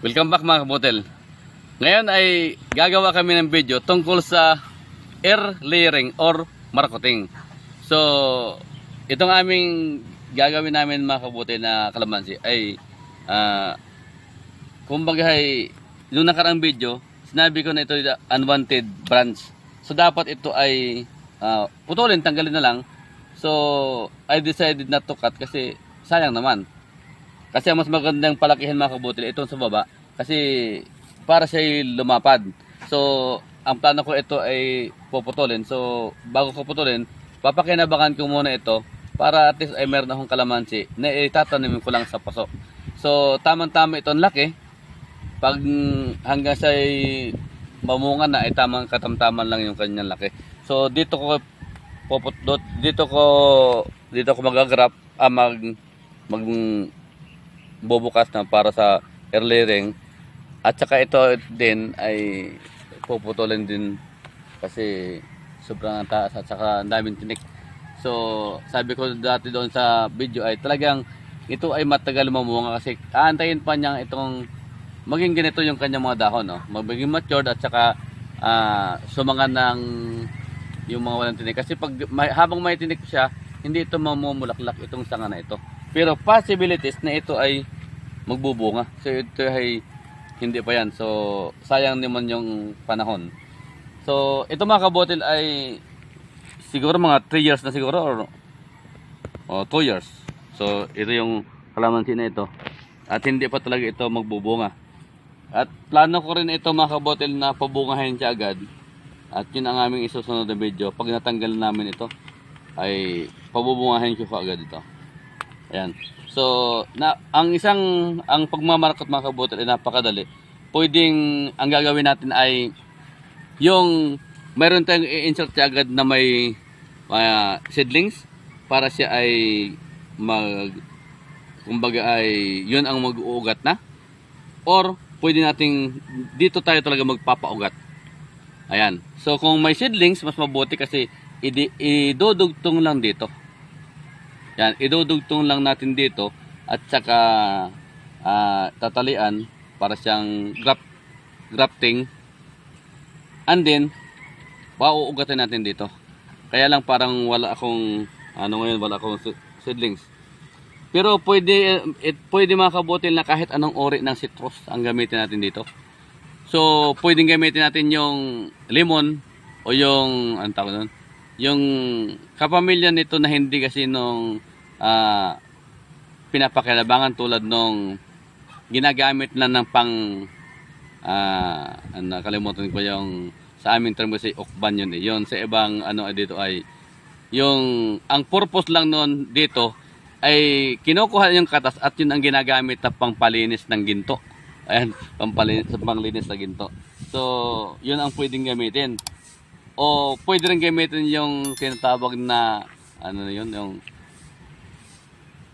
Welcome back mga kabutil. Ngayon ay gagawa kami ng video tungkol sa air layering or markoting. So, itong aming gagawin namin mga kabutil na kalamansi ay kumbaga ay yung nakaraang video, sinabi ko na ito unwanted branch. So, dapat ito ay putulin, tanggalin na lang. So, I decided not to cut kasi sayang naman. Kasi ang mas magandang palakihan mga kabutil itong sa baba kasi para siya lumapad. So, ang plano ko ito ay puputulin. So, bago ko putulin, papakinabangan ko muna ito para at least ay meron akong kalamansi na itatanim ko lang sa paso. So, tamang-tama itong laki. Pag hanggang siya ay mamunga na ay tamang katamtaman lang yung kanyang laki. So, dito ko magagrap bubukas na para sa air layering. At saka ito din ay puputulin din kasi sobrang taas at saka daming tinik. So sabi ko dati doon sa video ay talagang ito ay matagal mamunga kasi aantayin pa niya itong maging ganito yung kanyang mga dahon, no? Magiging matured at saka sumanga ng yung mga walang tinik. Kasi habang may tinik siya, hindi ito mamumulaklak itong sanga na ito. Pero possibilities na ito ay magbubunga. So ito ay hindi pa yan. So sayang naman yung panahon. So ito mga kabotil ay siguro mga 3 years na siguro or 2 years. So ito yung kalamansi na ito. At hindi pa talaga ito magbubunga. At plano ko rin ito mga kabotil na pabungahin siya agad. At yun ang aming isusunod na video. Pag natanggal namin ito ay pabubungahin ko agad ito. Ayan. So, ang pagmamarkot mga kabutil ay napakadali. Pwedeng, ang gagawin natin ay yung mayroon tayong i-insert siya agad na may seedlings para siya ay kumbaga ay yun ang mag-uugat na. Or, pwede nating dito tayo talaga magpapaugat. Ayan. So, kung may seedlings, mas mabuti kasi idudugtong lang dito. Yan, idudugtong lang natin dito at saka tatalian para siyang grafting. And then pauugatin natin dito. Kaya lang parang wala akong seedlings. Pero pwede mga kabutil na kahit anong uri ng citrus ang gamitin natin dito. So, pwedeng gamitin natin yung lemon o yung yung kapamilya nito na hindi kasi nung pinapakinabangan tulad nung ginagamit lang ng pang nakalimutan ko yung sa aming term kasi ukban yun eh. Yun sa ibang dito ay yung ang purpose lang nun dito ay kinukuha yung katas at yun ang ginagamit na pangpalinis ng ginto. Ayan, panglinis na ginto. So, yun ang pwedeng gamitin. O pwede rin gamitin yung tinatawag na yung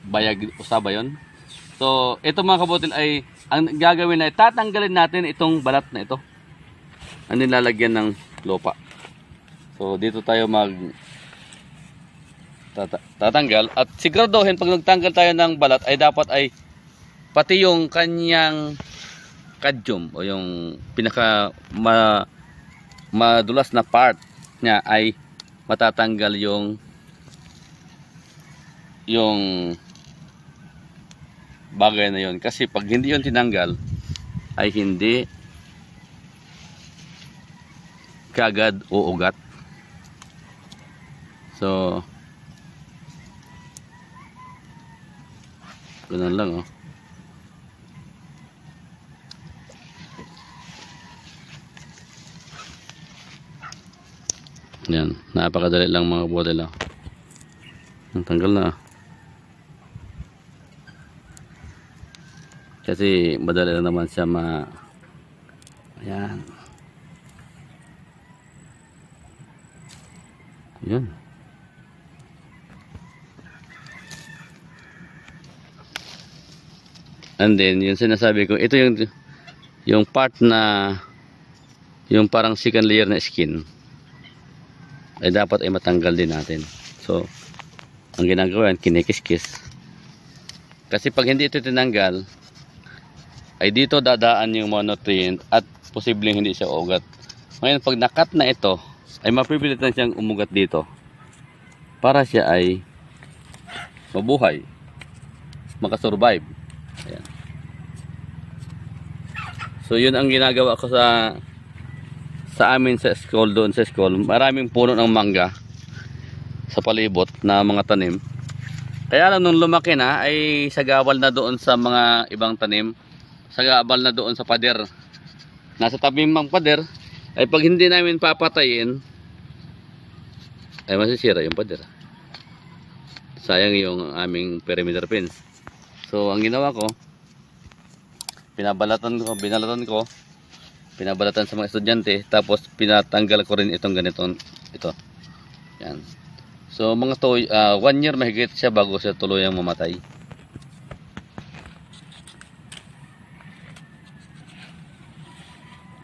bayag usaba yun. So ito mga kabutil ay ang gagawin ay tatanggalin natin itong balat na ito. Ang nilalagyan ng lupa. So dito tayo tatanggal at siguraduhin pag nagtanggal tayo ng balat ay dapat ay pati yung kanyang kadyum o yung pinaka madulas na part niya ay matatanggal yung bagay na yon. Kasi pag hindi yon tinanggal ay hindi kaagad uugat. So ganun lang oh. Yan, napakadali lang mga kabutil. Tanggal na. Kasi madali lang naman siya ayan. Yan. And then, yung sinasabi ko, ito yung part na yung parang second layer na skin ay dapat ay matanggal din natin. So ang ginagawa yan, kinikis-kis. Kasi pag hindi ito tinanggal ay dito dadaan yung mga nutrient at posibleng hindi siya ugat. Ngayon pag nakat na ito, ay mapipilitan siyang umugat dito para siya ay mabuhay, makasurvive. Ayan. So yun ang ginagawa ko sa amin sa school, doon sa school. Maraming puno ng mangga sa palibot na mga tanim. Kaya lang nung lumaki na ay sagawal na doon sa mga ibang tanim. Sagabal na doon sa pader. Nasa tabi ng pader ay pag hindi namin papatayin ay masisira yung pader. Sayang yung aming perimeter fence. So ang ginawa ko, binalatan sa mga estudyante, tapos pinatanggal ko rin itong ganitong ito. Yan. So mga 1 year mahigit siya bago siya tuluyang mamatay.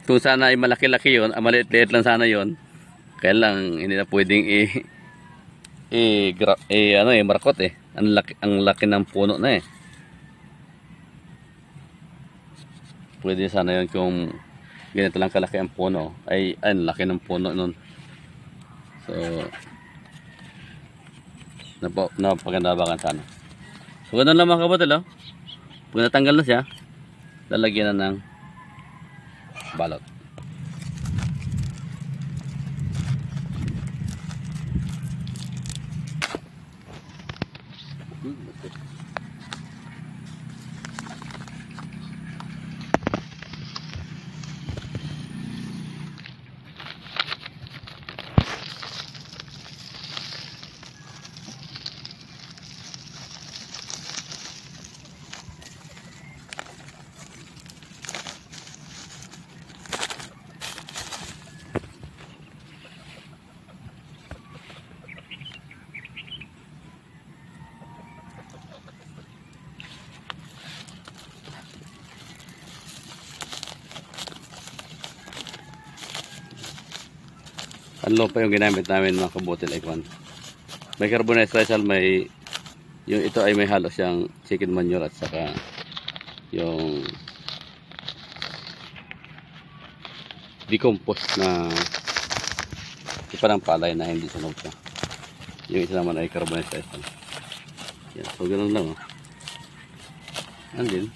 Kung sana ay malaki-laki yun, maliit-liit lang sana yun, kaya lang hindi na pwedeng marakot eh. Ang laki ng puno na eh. Pwede sana yun kung ganito lang kalaki ang puno. Ay laki ng puno nun. So napagandabakan sana. So ganun lang mga kabatal, oh. Pag natanggal na siya, lalagyan na ng balot. Ano pa yung ginamit namin mga kabutil icon. May carbonized rice, yung ito ay may halos siyang chicken manure at saka yung decomposed na ipa ng palay na hindi sunog siya. Yung isa naman ay carbonized rice. Yan, so ganoon lang, oh. And then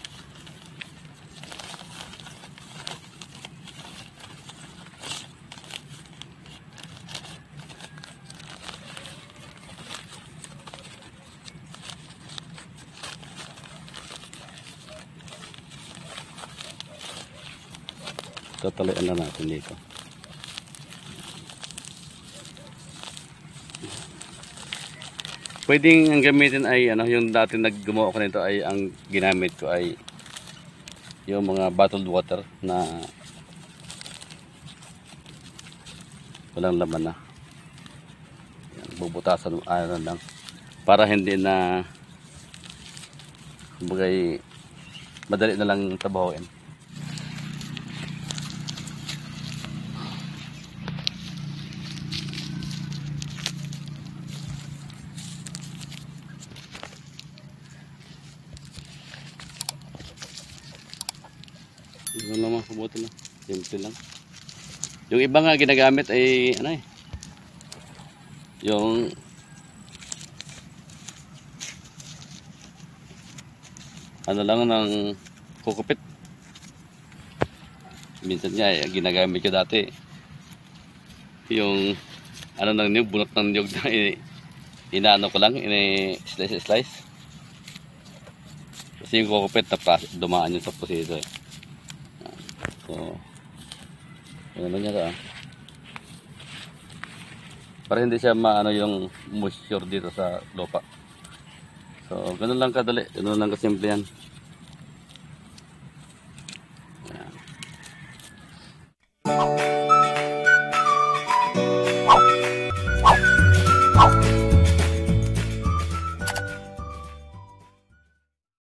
tatalian na natin dito. Pwedeng ang gamitin ay yung dati naggumawa ko nito ay ang ginamit ko ay yung mga bottled water na walang laman na. Yan, bubutasan lang para hindi na bagay madali na lang trabahoin. Ano lang mga kabuti lang. Simple lang. Yung iba nga ginagamit ay yung lang ng kukupit. Minsan nga ginagamit ko dati. Yung ng niyog, bunot ng niyog na inaano ko lang, slice. Kasi yung kukupit na dumaan yun sa pusido eh. So, ano niya ka, para hindi siya yung moisture dito sa lupa. So, ganun lang kadali, ganun lang kasimple yan. Ayan.